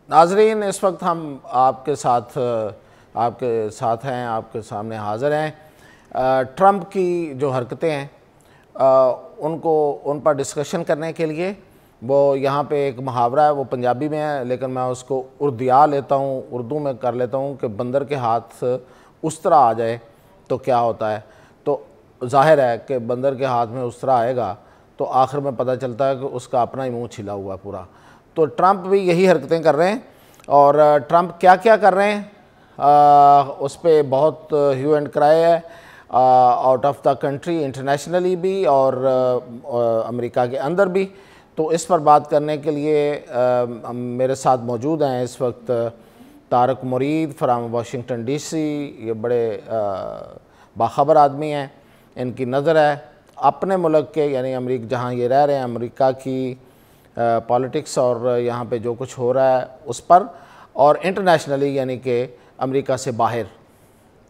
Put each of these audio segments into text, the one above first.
नाजरीन, इस वक्त हम आपके साथ हैं, आपके सामने हाज़िर हैं। ट्रंप की जो हरकतें हैं उनको उन पर डिस्कशन करने के लिए वो यहाँ पे एक मुहावरा है, वो पंजाबी में है लेकिन मैं उसको उर्दिया लेता हूँ, उर्दू में कर लेता हूँ कि बंदर के हाथ उस तरह आ जाए तो क्या होता है। तो जाहिर है कि बंदर के हाथ में उस तरह आएगा तो आखिर में पता चलता है कि उसका अपना ही मुँह छिला हुआ पूरा। तो ट्रंप भी यही हरकतें कर रहे हैं। और ट्रंप क्या क्या कर रहे हैं उस पर बहुत ह्यू एंड क्राई है, out of the country, internationally भी और अमेरिका के अंदर भी। तो इस पर बात करने के लिए मेरे साथ मौजूद हैं इस वक्त तारक मुरीद फ्राम वाशिंगटन डीसी। ये बड़े बाखबर आदमी हैं, इनकी नज़र है अपने मुल्क के यानी अमेरिका, जहाँ ये रह रहे हैं, अमेरिका की पॉलिटिक्स और यहाँ पे जो कुछ हो रहा है उस पर, और इंटरनेशनली यानी कि अमेरिका से बाहर।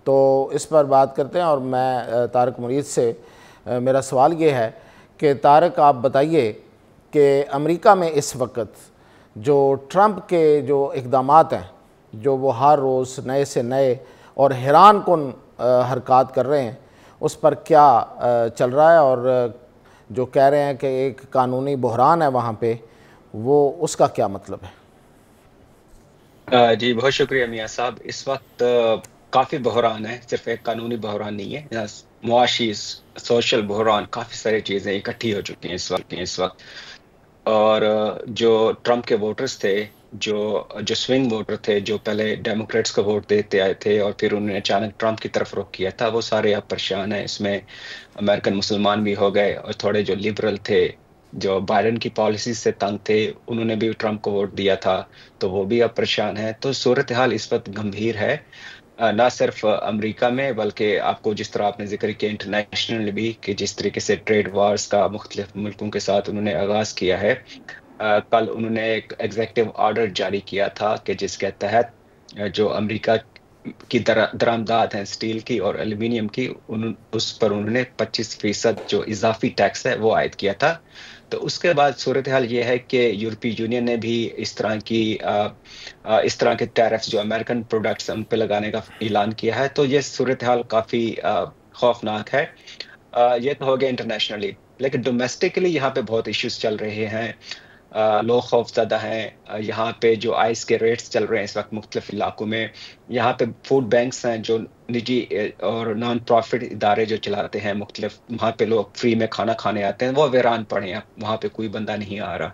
तो इस पर बात करते हैं। और मैं तारक मुरीद से मेरा सवाल ये है कि तारक, आप बताइए कि अमेरिका में इस वक्त जो ट्रंप के जो इक़दामात हैं, जो वो हर रोज़ नए से नए और हैरान कुन हरकत कर रहे हैं, उस पर क्या चल रहा है, और जो कह रहे हैं कि एक कानूनी बहरान है वहाँ पे, वो उसका क्या मतलब है? जी बहुत शुक्रिया मियाँ साहब। इस वक्त काफ़ी बहरान है, सिर्फ एक कानूनी बहरान नहीं है। यहाँ मुआशी सोशल बहरान, काफ़ी सारी चीज़ें इकट्ठी हो चुकी हैं इस वक्त। और जो ट्रंप के वोटर्स थे, जो जो स्विंग वोटर थे, जो पहले डेमोक्रेट्स को वोट देते आए थे और फिर उन्होंने अचानक ट्रंप की तरफ रुख किया था, वो सारे अब परेशान हैं। इसमें अमेरिकन मुसलमान भी हो गए और थोड़े जो लिबरल थे, जो बाइडेन की पॉलिसी से तंग थे, उन्होंने भी ट्रंप को वोट दिया था, तो वो भी अब परेशान है। तो सूरत हाल इस वक्त गंभीर है, ना सिर्फ अमेरिका में, बल्कि आपको जिस तरह आपने जिक्र किया इंटरनेशनल भी, कि जिस तरीके से ट्रेड वार्स का मुख्तलिफ मुल्कों के साथ उन्होंने आगाज किया है। कल उन्होंने एक एग्जीक्यूटिव ऑर्डर जारी किया था कि जिसके तहत जो अमेरिका की दरामदात हैं स्टील की और एल्यूमिनियम की, उस पर उन्होंने 25% जो इजाफी टैक्स है वो आयद किया था। तो उसके बाद सूरत हाल ये है कि यूरोपीय यूनियन ने भी इस तरह के टैरिफ्स जो अमेरिकन प्रोडक्ट्स उन पे लगाने का ऐलान किया है। तो ये सूरत हाल काफी खौफनाक है। ये तो हो गया इंटरनेशनली, लेकिन डोमेस्टिकली यहाँ पे बहुत इश्यूज चल रहे हैं। लोग खौफज़दा हैं। यहाँ पे जो आइस के रेट्स चल रहे हैं इस वक्त मुख्तलिफ इलाकों में। यहाँ पे फूड बैंक्स हैं जो निजी और नॉन प्रॉफिट इदारे जो चलाते हैं मुख्तलिफ, वहाँ पे लोग फ्री में खाना खाने आते हैं, वो वीरान पड़े हैं, वहाँ पे कोई बंदा नहीं आ रहा।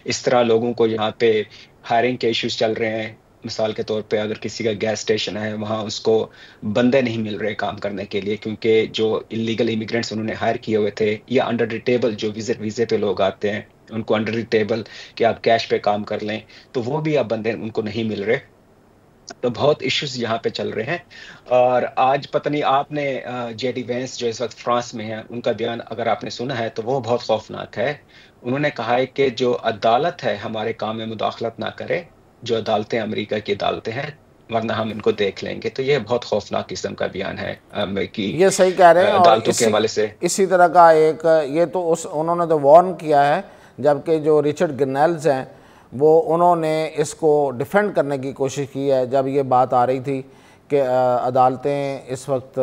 इस तरह लोगों को यहाँ पे हायरिंग के इश्यूज चल रहे हैं। मिसाल के तौर पे अगर किसी का गैस स्टेशन है, वहाँ उसको बंदे नहीं मिल रहे काम करने के लिए, क्योंकि जो इलीगल इमिग्रेंट्स उन्होंने हायर किए हुए थे, या अंडर द टेबल जो विजिट वीजे पे लोग आते हैं, उनको अंडर द टेबल कि आप कैश पे काम कर लें, तो वो भी अब बंदे उनको नहीं मिल रहे। तो बहुत इश्यूज यहाँ पे चल रहे हैं। और आज पता नहीं आपने जेडी वेंस जो इस वक्त फ्रांस में है, उनका बयान अगर आपने सुना है तो वो बहुत खौफनाक है। उन्होंने कहा है कि जो अदालत है हमारे काम में मुदाखलत ना करे, जो अदालतें अमेरिका की अदालतें हैं, वरना हम इनको देख लेंगे। तो ये बहुत खौफनाक किस्म का बयान है अमेरिकी ये सही कह रहे हैं। और अदालतों के इसी हवाले से। इसी तरह का एक, ये तो उस उन्होंने तो वार्न किया है, जबकि जो रिचर्ड ग्रिनेल्स हैं वो उन्होंने इसको डिफेंड करने की कोशिश की है जब ये बात आ रही थी कि अदालतें इस वक्त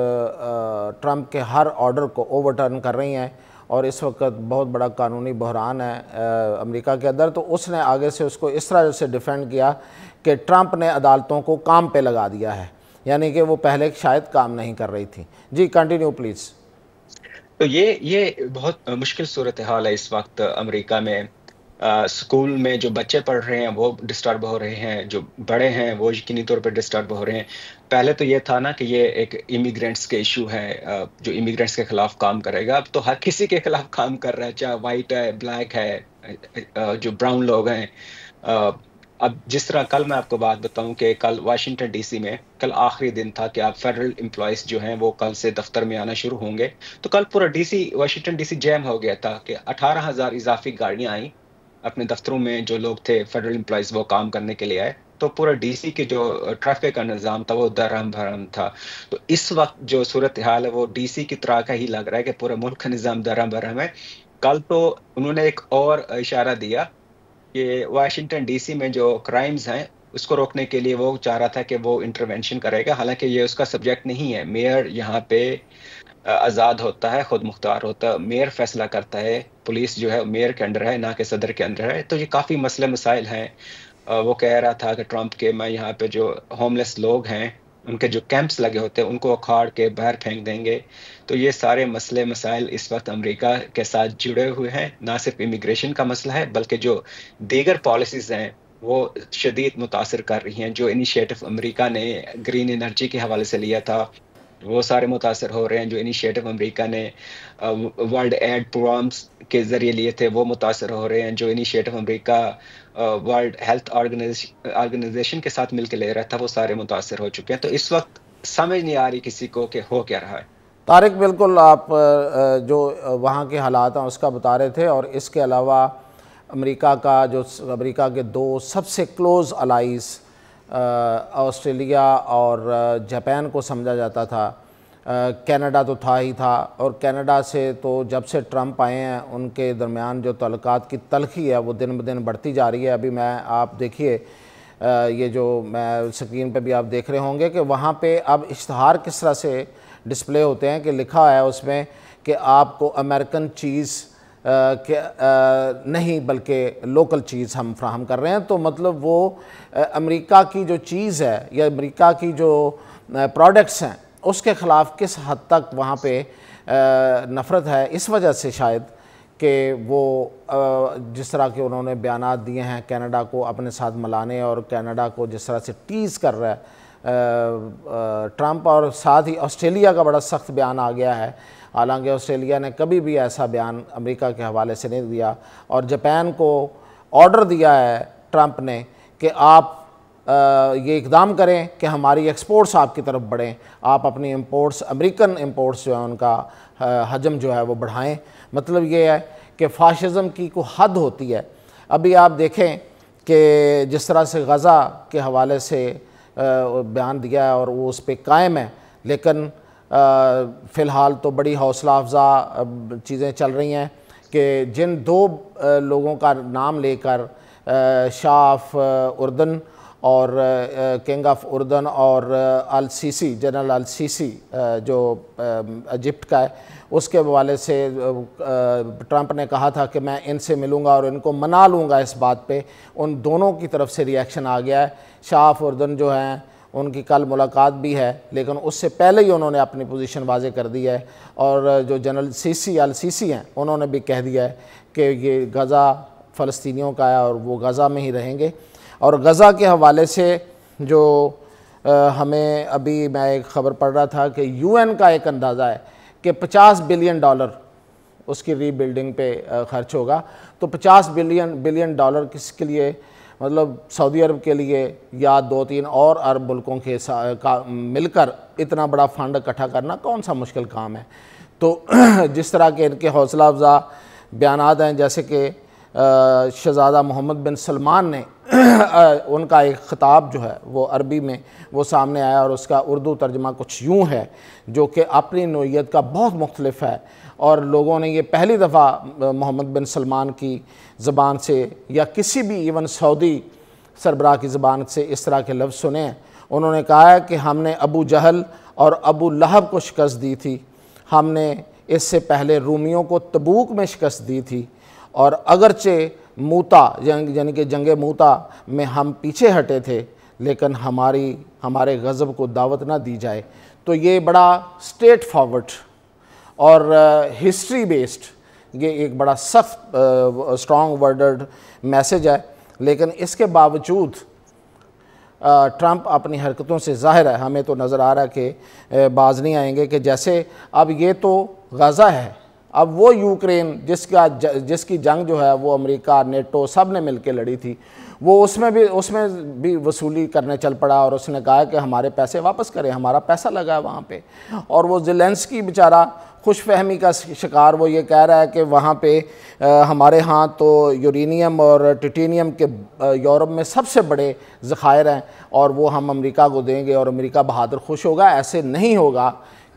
ट्रंप के हर ऑर्डर को ओवरटर्न कर रही हैं और इस वक्त बहुत बड़ा कानूनी बहरान है अमेरिका के अंदर। तो उसने आगे से उसको इस तरह से डिफेंड किया कि ट्रंप ने अदालतों को काम पे लगा दिया है, यानी कि वो पहले शायद काम नहीं कर रही थी। जी कंटिन्यू प्लीज़। तो ये बहुत मुश्किल सूरत हाल है इस वक्त अमेरिका में। स्कूल में जो बच्चे पढ़ रहे हैं वो डिस्टर्ब हो रहे हैं, जो बड़े हैं वो यकीनी तौर पर डिस्टर्ब हो रहे हैं। पहले तो ये था ना कि ये एक इमिग्रेंट्स के इशू है, जो इमिग्रेंट्स के खिलाफ काम करेगा। अब तो हर किसी के खिलाफ काम कर रहा है, चाहे वाइट है, ब्लैक है, जो ब्राउन लोग हैं। अब जिस तरह कल मैं आपको बात बताऊं कि कल वाशिंगटन डीसी में कल आखिरी दिन था कि आप फेडरल एम्प्लॉयज जो हैं वो कल से दफ्तर में आना शुरू होंगे। तो कल पूरा वाशिंगटन डीसी जैम हो गया था कि 18,000 इजाफी गाड़ियां आई अपने दफ्तरों में। जो लोग थे फेडरल एम्प्लॉयज वो काम करने के लिए आए, तो पूरा डीसी के जो ट्रैफिक का निज़ाम था वो दरहम भरम था। तो इस वक्त जो सूरत हाल है वो डीसी की तरह का ही लग रहा है कि पूरा मुल्क का निज़ाम दरहम भरम है। कल तो उन्होंने एक और इशारा दिया कि वाशिंगटन डीसी में जो क्राइम्स हैं उसको रोकने के लिए वो चाह रहा था कि वो इंटरवेंशन करेगा, हालाँकि ये उसका सब्जेक्ट नहीं है। मेयर यहाँ पे आज़ाद होता है, खुद मुख्तार होता है, मेयर फैसला करता है, पुलिस जो है मेयर के अंडर है, ना कि सदर के अंडर है। तो ये काफ़ी मसले मसाइल हैं। वो कह रहा था कि ट्रंप के मैं यहाँ पे जो होमलेस लोग हैं, उनके जो कैंप्स लगे होते हैं, उनको उखाड़ के बाहर फेंक देंगे। तो ये सारे मसले मसाइल इस वक़्त अमेरिका के साथ जुड़े हुए हैं। ना सिर्फ़ इमिग्रेशन का मसला है, बल्कि जो दीगर पॉलिसीज़ हैं, वो शदीद मुतासिर कर रही हैं। जो इनिशिएटिव अमेरिका ने ग्रीन एनर्जी के हवाले से लिया था, वो सारे मुतासिर हो रहे हैं। जो इनिशिएटिव अमेरिका ने वर्ल्ड एड प्रोग्राम्स के ज़रिए लिए थे, वो मुतासिर हो रहे हैं। जो initiative America World Health Organization के साथ मिलकर ले रहा था, वो सारे मुतासिर हो चुके हैं। तो इस वक्त समझ नहीं आ रही किसी को कि हो क्या रहा है। तारिक, बिल्कुल आप जो वहाँ के हालात हैं उसका बता रहे थे, और इसके अलावा अमेरिका के दो सबसे क्लोज़ अलाइज़ ऑस्ट्रेलिया और जापान को समझा जाता था। कनाडा तो था ही था, और कनाडा से तो जब से ट्रंप आए हैं उनके दरमियान जो तल्लुकात की तलखी है वो दिन ब दिन बढ़ती जा रही है। अभी आप देखिए, ये जो मैं स्क्रीन पे भी आप देख रहे होंगे कि वहाँ पे अब इश्तहार किस तरह से डिस्प्ले होते हैं कि लिखा है उसमें कि आपको अमेरिकन चीज़ नहीं बल्कि लोकल चीज़ हम फ्राहम कर रहे हैं। तो मतलब वो अमेरिका की जो चीज़ है या अमेरिका की जो प्रोडक्ट्स हैं उसके ख़िलाफ़ किस हद तक वहाँ पे नफ़रत है, इस वजह से शायद कि वो जिस तरह के उन्होंने बयानात दिए हैं कनाडा को अपने साथ मिलाने, और कनाडा को जिस तरह से टीज़ कर रहा है ट्रंप, और साथ ही ऑस्ट्रेलिया का बड़ा सख्त बयान आ गया है। हालांकि ऑस्ट्रेलिया ने कभी भी ऐसा बयान अमेरिका के हवाले से नहीं दिया, और जापान को ऑर्डर दिया है ट्रंप ने कि आप ये इकदाम करें कि हमारी एक्सपोर्ट्स आपकी तरफ बढ़ें, आप अपनी इंपोर्ट्स, अमेरिकन इंपोर्ट्स जो है उनका हजम जो है वो बढ़ाएं। मतलब ये है कि फ़ाशिज़म की कोई हद होती है। अभी आप देखें कि जिस तरह से गज़ा के हवाले से बयान दिया है और वो उस पर कायम है, लेकिन फ़िलहाल तो बड़ी हौसला अफजा चीज़ें चल रही हैं कि जिन दो लोगों का नाम लेकर शाह उर्दन और किंग ऑफ उर्दन और अल सीसी, जनरल अल सीसी जो इजिप्ट का है, उसके हवाले से ट्रंप ने कहा था कि मैं इनसे मिलूँगा और इनको मना लूँगा इस बात पे। उन दोनों की तरफ से रिएक्शन आ गया है। शाह उर्दन जो हैं उनकी कल मुलाकात भी है, लेकिन उससे पहले ही उन्होंने अपनी पोजीशन वाज़े कर दी है, और जो जनरल अल सीसी हैं उन्होंने भी कह दिया है कि ये गज़ा फ़लस्तीनियों का है और वो गज़ा में ही रहेंगे। और गज़ा के हवाले से जो हमें अभी मैं एक ख़बर पढ़ रहा था कि यूएन का एक अंदाज़ा है कि $50 बिलियन उसकी रीबिल्डिंग पे खर्च होगा। तो $50 बिलियन किसके लिए? मतलब सऊदी अरब के लिए या 2-3 और अरब मुल्कों के मिलकर इतना बड़ा फ़ंड इकट्ठा करना कौन सा मुश्किल काम है। तो जिस तरह के इनके हौसला अफजा बयानात हैं, जैसे कि शहज़ादा मोहम्मद बिन सलमान ने उनका एक ख़िताब जो है वो अरबी में वो सामने आया, और उसका उर्दू तर्जमा कुछ यूँ है जो कि अपनी नोयत का बहुत मुख्तलिफ है, और लोगों ने ये पहली दफ़ा मोहम्मद बिन सलमान की ज़बान से या किसी भी इवन सऊदी सरबराह की ज़बान से इस तरह के लफ्ज़ सुने हैं। उन्होंने कहा है कि हमने अबू जहल और अबू लहब को शिकस्त दी थी, हमने इससे पहले रूमियों को तबूक में शिकस्त दी थी, और अगरचे मूता यानी कि जंग मूता में हम पीछे हटे थे, लेकिन हमारे गज़ब को दावत ना दी जाए। तो ये बड़ा स्ट्रेट फॉरवर्ड और हिस्ट्री बेस्ड ये एक बड़ा सख्त स्ट्रॉन्ग वर्डेड मैसेज है, लेकिन इसके बावजूद ट्रंप अपनी हरकतों से ज़ाहिर है, हमें तो नज़र आ रहा है कि बाज नहीं आएंगे कि जैसे अब ये तो गज़ा है, अब वो यूक्रेन जिसकी जंग जो है वो अमेरिका, नेटो सब ने मिलकर लड़ी थी, वो उसमें भी वसूली करने चल पड़ा, और उसने कहा कि हमारे पैसे वापस करें, हमारा पैसा लगा है वहाँ पे। और वो ज़ेलेंस्की बेचारा खुशफहमी का शिकार, वो ये कह रहा है कि वहाँ पे हमारे यहाँ तो यूरेनियम और टिटेनियम के यूरोप में सबसे बड़े ज़खायर हैं, और वो हम अमेरिका को देंगे और अमेरिका बहादुर खुश होगा। ऐसे नहीं होगा,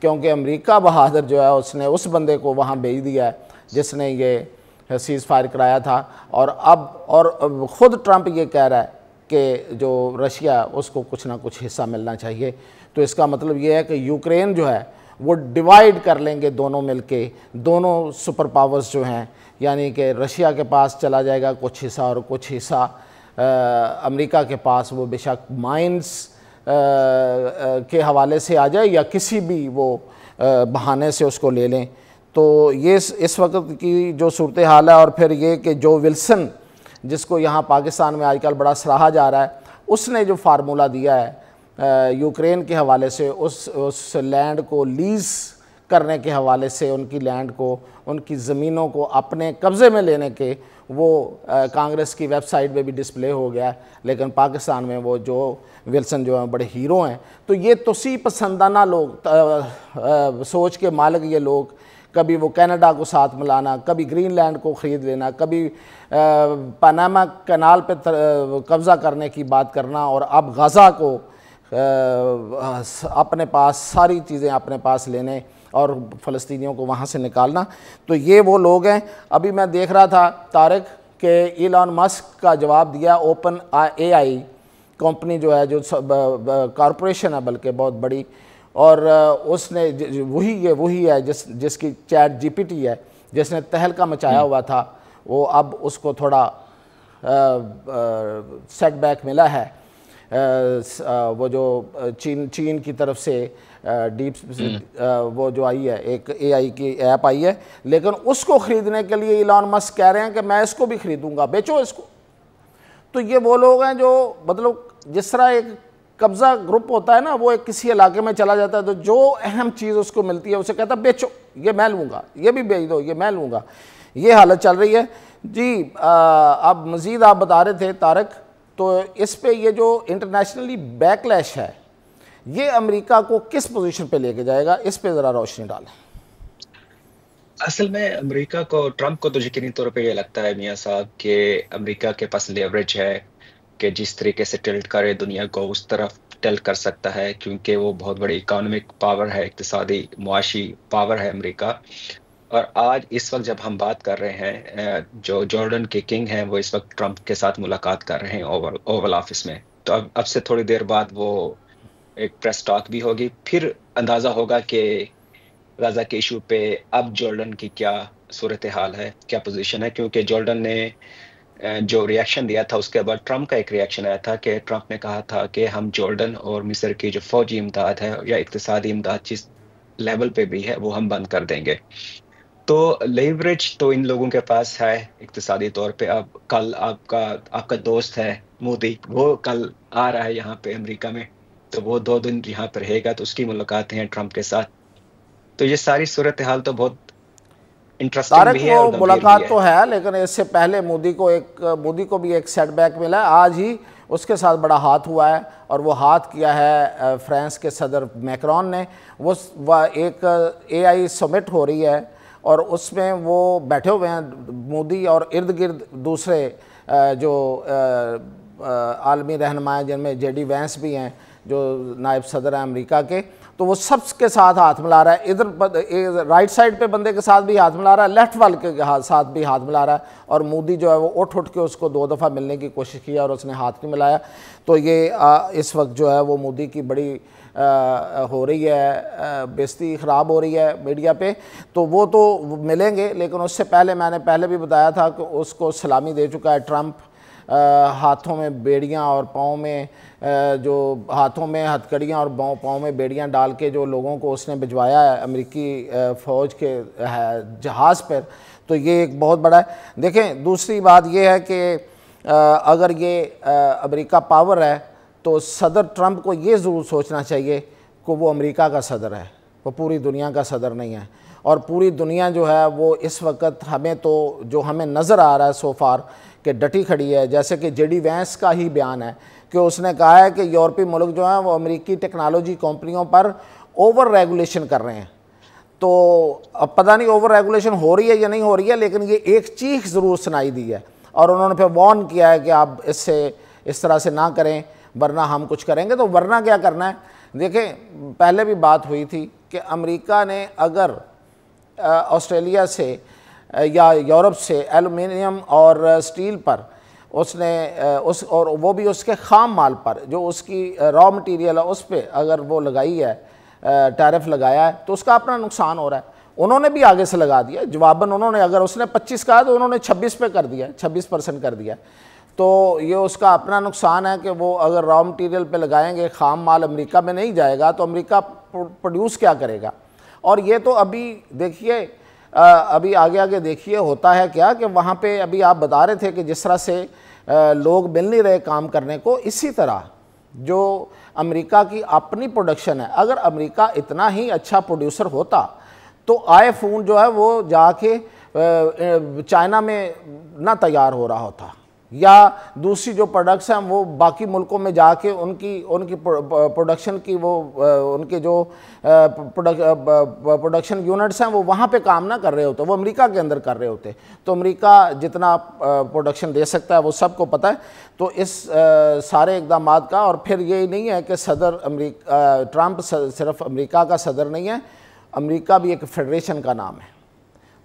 क्योंकि अमेरिका बहादुर जो है उसने उस बंदे को वहाँ भेज दिया है जिसने ये सीज़ फायर कराया था। और अब ख़ुद ट्रंप ये कह रहा है कि जो रशिया उसको कुछ ना कुछ हिस्सा मिलना चाहिए। तो इसका मतलब ये है कि यूक्रेन जो है वो डिवाइड कर लेंगे दोनों मिलके, दोनों सुपर पावर्स जो हैं, यानी कि रशिया के पास चला जाएगा कुछ हिस्सा और कुछ हिस्सा अमेरिका के पास, वो बेशक माइंस के हवाले से आ जाए या किसी भी वो बहाने से उसको ले लें। तो ये इस वक्त की जो सूरत हाल है। और फिर ये कि जो विल्सन जिसको यहाँ पाकिस्तान में आजकल बड़ा सराहा जा रहा है, उसने जो फार्मूला दिया है यूक्रेन के हवाले से, उस लैंड को लीज़ करने के हवाले से, उनकी लैंड को, उनकी ज़मीनों को अपने कब्ज़े में लेने के, वो कांग्रेस की वेबसाइट पे भी डिस्प्ले हो गया है। लेकिन पाकिस्तान में वो जो विल्सन जो हैं बड़े हीरो हैं। तो ये तोसी पसंदाना लोग, सोच के मालिक ये लोग, कभी वो कनाडा को साथ मिलाना, कभी ग्रीनलैंड को ख़रीद लेना, कभी पनामा कनाल पे कब्ज़ा करने की बात करना, और अब गज़ा को अपने पास, सारी चीज़ें अपने पास लेने और फ़लस्तीनियों को वहाँ से निकालना। तो ये वो लोग हैं। अभी मैं देख रहा था तारिक के इलॉन मस्क का जवाब दिया, ओपन AI कंपनी जो है, जो कॉरपोरेशन है बल्कि बहुत बड़ी, और उसने वही है जिसकी चैट GPT है, जिसने तहलका मचाया हुआ था, वो अब उसको थोड़ा सेटबैक मिला है। वो जो चीन की तरफ से डीप वो जो आई है, एक AI की ऐप आई है, लेकिन उसको ख़रीदने के लिए इलॉन मस्क कह रहे हैं कि मैं इसको भी ख़रीदूँगा, बेचो इसको। तो ये वो लोग हैं जो, मतलब जिस तरह एक कब्ज़ा ग्रुप होता है ना, वो एक किसी इलाके में चला जाता है, तो जो अहम चीज़ उसको मिलती है उसे कहता है बेचो, ये मैं लूँगा, ये भी बेच दो, ये मैं लूँगा। ये हालत चल रही है जी। अब मज़ीद आप बता रहे थे तारक, तो इस पे ये जो इंटरनेशनली बैकलैश है, ये अमेरिका को किस पोजीशन पे लेके जाएगा, इस पे ज़रा रोशनी डालें। असल में अमेरिका को, ट्रंप को तो यकीनी तौर पे ये लगता है मियाँ साहब कि अमेरिका के पास लेवरेज है कि जिस तरीके से टिल्ट करे दुनिया को उस तरफ टिल्ट कर सकता है, क्योंकि वो बहुत बड़ी इकोनॉमिक पावर है, इक्तिसादी मुआशी पावर है अमेरिका। और आज इस वक्त जब हम बात कर रहे हैं, जो जॉर्डन के किंग हैं वो इस वक्त ट्रंप के साथ मुलाकात कर रहे हैं ओवल ऑफिस में। तो अब से थोड़ी देर बाद वो एक प्रेस टॉक भी होगी, फिर अंदाजा होगा कि गाजा के इशू पे अब जॉर्डन की क्या सूरत हाल है, क्या पोजीशन है। क्योंकि जॉर्डन ने जो रिएक्शन दिया था, उसके बाद ट्रंप का एक रिएक्शन आया था कि ट्रंप ने कहा था कि हम जॉर्डन और मिस्र की जो फौजी इमदाद है या इक्तिसादी इमदाद जिस लेवल पे भी है वो हम बंद कर देंगे। तो लेवरेज तो इन लोगों के पास है इक्तिसादी तौर पे। अब कल आपका दोस्त है मोदी, वो कल आ रहा है यहाँ पे अमेरिका में, तो वो 2 दिन यहाँ पर रहेगा, तो उसकी मुलाकातें हैं ट्रंप के साथ। तो ये सारी सूरत हाल तो बहुत इंटरेस्टिंग तारक भी है और वो गंभीर मुलाकात भी है। तो है, लेकिन इससे पहले मोदी को भी एक सेटबैक मिला है। आज ही उसके साथ बड़ा हाथ हुआ है, और वो हाथ किया है फ्रांस के सदर मैक्रोन ने। वो एक AI समिट हो रही है, और उसमें वो बैठे हुए हैं मोदी, और इर्द गिर्द दूसरे जो आलमी रहनुमा, जिनमें JD वैंस भी हैं, जो नायब सदर हैं अमेरिका के। तो वो सबके साथ हाथ मिला रहा है, इधर राइट साइड पे बंदे के साथ भी हाथ मिला रहा है, लेफ्ट वाले के साथ भी हाथ मिला रहा है। और मोदी जो है वो उठ के उसको 2 दफ़ा मिलने की कोशिश की और उसने हाथ नहीं मिलाया। तो ये इस वक्त जो है वो मोदी की बड़ी हो रही है, बेइज्जती ख़राब हो रही है मीडिया पे। तो वो तो मिलेंगे, लेकिन उससे पहले मैंने पहले भी बताया था कि उसको सलामी दे चुका है ट्रंप। हाथों में बेड़ियां और पाँव में जो हाथों में हथकड़ियाँ और पाँव में बेड़ियां डाल के जो लोगों को उसने भिजवाया है अमेरिकी फ़ौज के जहाज़ पर। तो ये एक बहुत बड़ा है। देखें, दूसरी बात ये है कि अगर ये अमेरिका पावर है, तो सदर ट्रंप को ये ज़रूर सोचना चाहिए कि वो अमेरिका का सदर है, वो पूरी दुनिया का सदर नहीं है। और पूरी दुनिया जो है वो इस वक्त हमें तो जो हमें नज़र आ रहा है सो फार कि डटी खड़ी है। जैसे कि JD वैंस का ही बयान है कि उसने कहा है कि यूरोपीय मुल्क जो हैं वो अमेरिकी टेक्नोलॉजी कंपनियों पर ओवर रेगुलेशन कर रहे हैं। तो अब पता नहीं ओवर रेगुलेशन हो रही है या नहीं हो रही है, लेकिन ये एक चीख ज़रूर सुनाई दी है। और उन्होंने फिर वार्न किया है कि आप इस तरह से ना करें, वरना हम कुछ करेंगे। तो वरना क्या करना है? देखें, पहले भी बात हुई थी कि अमेरिका ने अगर ऑस्ट्रेलिया से या यूरोप से एलुमिनियम और स्टील पर उसने उस और वो भी उसके ख़ाम माल पर, जो उसकी रॉ मटेरियल है उस पर अगर वो लगाई है, टैरिफ लगाया है, तो उसका अपना नुकसान हो रहा है। उन्होंने भी आगे से लगा दिया, जवाबन उन्होंने, अगर उसने 25 कहा तो उन्होंने 26 पे कर दिया, 26% कर दिया। तो ये उसका अपना नुकसान है कि वो अगर रॉ मटेरियल पे लगाएंगे, ख़ाम माल अमेरिका में नहीं जाएगा तो अमेरिका प्रोड्यूस क्या करेगा। और ये तो अभी देखिए, अभी आगे आगे देखिए होता है क्या कि वहाँ पे अभी आप बता रहे थे कि जिस तरह से लोग मिल नहीं रहे काम करने को, इसी तरह जो अमेरिका की अपनी प्रोडक्शन है, अगर अमेरिका इतना ही अच्छा प्रोड्यूसर होता तो आईफोन जो है वो जाके चाइना में ना तैयार हो रहा होता, या दूसरी जो प्रोडक्ट्स हैं वो बाकी मुल्कों में जाके उनकी प्रोडक्शन की वो उनके जो प्रोडक्शन यूनिट्स हैं वो वहाँ पे काम ना कर रहे होते, वो अमेरिका के अंदर कर रहे होते। तो अमेरिका जितना प्रोडक्शन दे सकता है वो सबको पता है। तो इस सारे इक़दाम का, और फिर ये नहीं है कि सदर ट्रंप सिर्फ अमेरिका का सदर नहीं है, अमेरिका भी एक फेडरेशन का नाम है।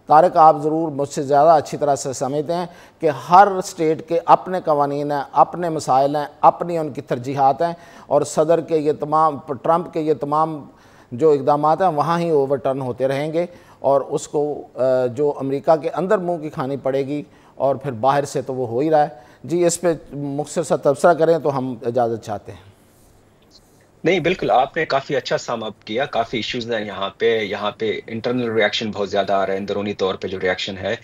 तारिक, आप ज़रूर मुझसे ज़्यादा अच्छी तरह से समझते हैं कि हर स्टेट के अपने कवानीन हैं, अपने मसाइल हैं, अपनी उनकी तरजीहात हैं, और सदर के ये तमाम, ट्रंप के ये तमाम जो इक़दाम हैं वहाँ ही ओवरटर्न होते रहेंगे, और उसको जो अमेरिका के अंदर मुँह की खानी पड़ेगी, और फिर बाहर से तो वो हो ही रहा है। जी, इस पर मुख्तसर सा तबसरा करें तो हम इजाज़त चाहते हैं। नहीं, बिल्कुल, आपने काफ़ी अच्छा सम अप किया। काफ़ी इश्यूज़ हैं यहाँ पे इंटरनल रिएक्शन बहुत ज़्यादा आ रहे हैं, अंदरूनी तौर पे जो रिएक्शन है।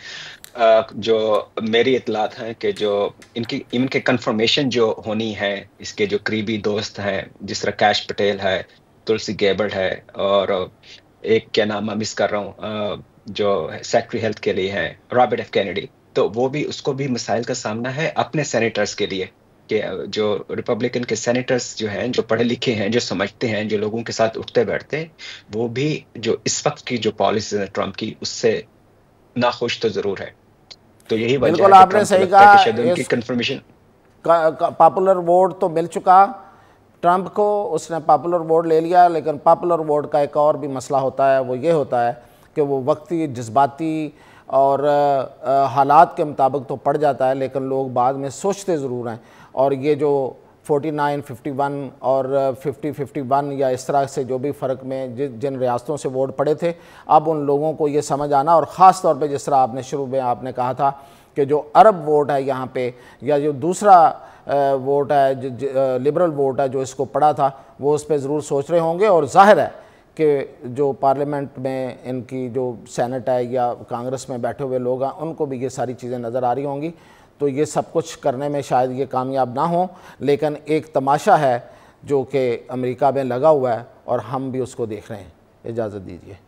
जो मेरी इत्तलात हैं कि जो इनके कन्फर्मेशन जो होनी है, इसके जो करीबी दोस्त हैं, जिस तरह कैश पटेल है, तुलसी गैबर्ट है, और एक क्या नाम मैं मिस कर रहा हूँ, जो सेक्रेटरी हेल्थ के लिए हैं, रॉबर्ट एफ कैनेडी, तो वो भी, उसको भी मसाइल का सामना है अपने सेनेटर्स के लिए, कि जो रिपब्लिकन के सेनेटर्स जो हैं, जो पढ़े लिखे हैं, जो समझते हैं, जो लोगों के साथ उठते बैठते हैं, वो भी जो इस वक्त की जो पॉलिसीज है ट्रंप की, उससे नाखुश तो जरूर है। तो यही वजह है कि आपने सही कहा, उनकी कंफर्मेशन पॉपुलर वोट तो मिल चुका ट्रंप को, उसने पॉपुलर वोट ले लिया, लेकिन पॉपुलर वोट का एक और भी मसला होता है, वो ये होता है कि वो वक्ती, जज्बाती और हालात के मुताबिक तो पड़ जाता है, लेकिन लोग बाद में सोचते ज़रूर हैं। और ये जो 49, 51 और 50, 51 या इस तरह से जो भी फ़र्क में जिन रियासतों से वोट पड़े थे, अब उन लोगों को ये समझ आना, और ख़ास तौर पे जिस तरह आपने शुरू में आपने कहा था कि जो अरब वोट है यहाँ पे, या जो दूसरा वोट है, लिबरल वोट है जो इसको पड़ा था, वो उस पर ज़रूर सोच रहे होंगे। और ज़ाहिर है कि जो पार्लियामेंट में इनकी जो सेनेट है या कांग्रेस में बैठे हुए लोग हैं, उनको भी ये सारी चीज़ें नज़र आ रही होंगी। तो ये सब कुछ करने में शायद ये कामयाब ना हो, लेकिन एक तमाशा है जो कि अमेरिका में लगा हुआ है, और हम भी उसको देख रहे हैं। इजाज़त दीजिए।